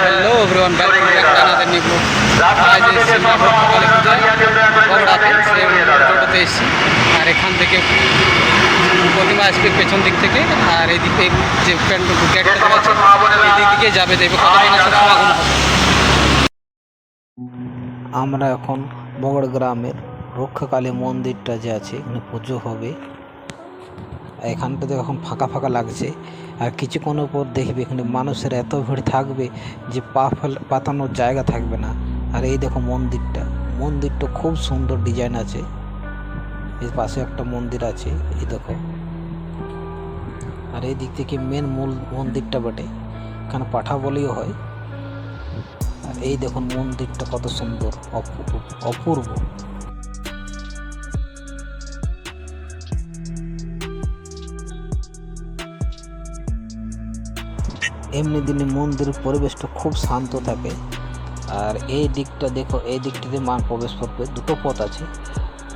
Hello everyone, welcome back to another new blog. আজ এসেছি কালী পূজায় বগুড়াতে, সেই টোটোতে এসেছি। আর এখান থেকে প্রতিমা আসবে পেছন দিক থেকে, আর এইদিকে যে গেটটা আছে এই দিক দিকে যাবে, দেখবে কত মানুষের সমাগম হবে। আমরা এখন বগড় গ্রামের রক্ষাকালী মন্দিরটা যে আছে এখানে পুজো হবে। এখানটাতে এখন ফাঁকা ফাঁকা লাগছে, আর কিছুক্ষণের পর দেখবে এখানে মানুষের এত ভিড় থাকবে যে পা পাতানোর জায়গা থাকবে না। আর এই দেখো মন্দিরটা খুব সুন্দর ডিজাইন আছে। এর পাশে একটা মন্দির আছে, এই দেখো। আর এই দিক থেকে মেন মূল মন্দিরটা বটে, এখানে পাঠা বলেও হয়। আর এই দেখুন মন্দিরটা কত সুন্দর, অপূর্ব। এমনি দিনে মন্দিরের পরিবেশটা খুব শান্ত থাকে। আর এই দিকটা দেখো, এই দিকটাতে মা প্রবেশ করবে, দুটো পথ আছে।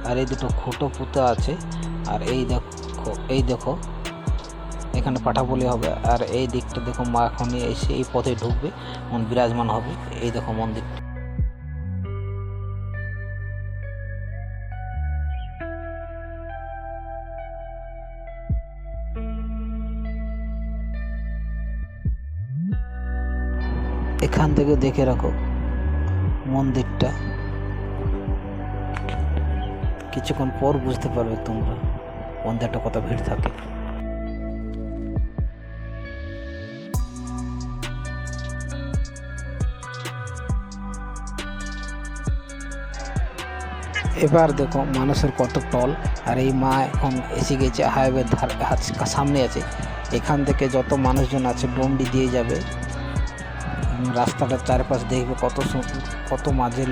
আর এই দুটো খুঁটো পুঁতে আছে। আর এই দেখো এখানে পাঠা বলে হবে। আর এই দিকটা দেখো মা এখনই এসে এই পথে ঢুকবে, বিরাজমান হবে। এই দেখো মন্দিরটা। এখান থেকে দেখে রাখো মন্দিরটা, কিছুক্ষণ পর বুঝতে পারবে তোমরা মন্দিরটা কত ভিড় থাকে। এবার দেখো মানুষের কত টল। আর এই মা এখন এসে গেছে, হাইওয়ে সামনে আছে। এখান থেকে যত মানুষজন আছে ডন্ডি দিয়ে যাবে। রাস্তাটার চারপাশ দেখবে কত মাঝে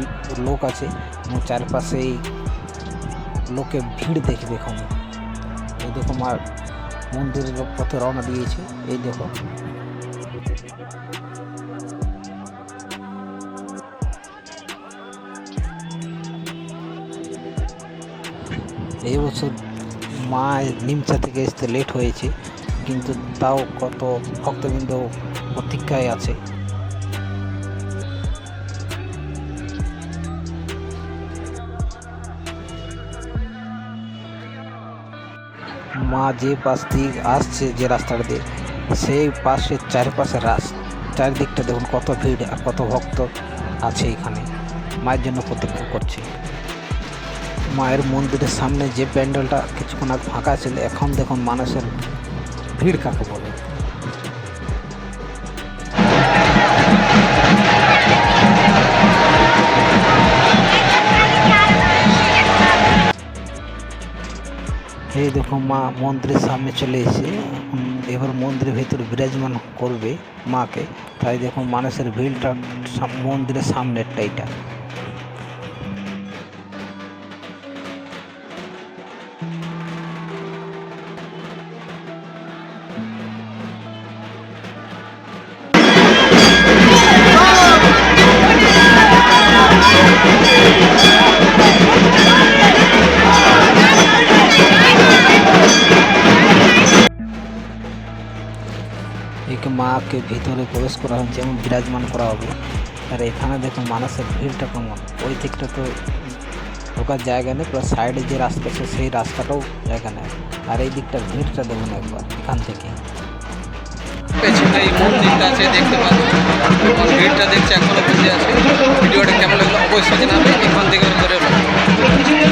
লোক আছে, এবং চারপাশে এই লোকে ভিড় দেখবে এখানে। এই দেখো মা মন্দিরের পথে রওনা দিয়েছে। এই দেখো এই বছর মা নিমচা থেকে আসতে লেট হয়েছে, কিন্তু তাও কত ভক্তবৃন্দ প্রতীক্ষায় আছে। মা যে পাশ দিয়ে আসছে, যে রাস্তাটা দিয়ে, সেই পাশে চারপাশে চারিদিকটা দেখুন কত ভিড় আর কত ভক্ত আছে এখানে, মায়ের জন্য প্রতীক্ষা করছে। মায়ের মন্দিরের সামনে যে প্যান্ডেলটা কিছুক্ষণ আগে ফাঁকা ছিল, এখন দেখুন মানুষের ভিড় কাকে বলে। এই দেখো মা মন্দিরের সামনে চলে এসে এবার মন্দিরের ভেতরে বিরাজমান করবে মাকে। তাই দেখো মানুষের ভিড়টা মন্দিরের সামনেরটা এটা। একে মাকে ভিতরে প্রবেশ করা হচ্ছে এবং বিরাজমান করা হবে। আর এখানে দেখো মানুষের ভিড়টা কেমন, ওই দিকটা তো ঢোকার জায়গা নেই, প্লাস সাইডে যে রাস্তা আছে সেই রাস্তাটাও জায়গা নেই। আর এই দিকটার ভিড়টা দেখুন একবার এখান থেকে। পেছনে এই মন্দিরটা আছে, দেখতে পাচ্ছি ভিড়টা দেখছে এখনো বুঝে আছে। ভিডিওটা কেমন লাগলো অবশ্যই জানাবে। এখান থেকে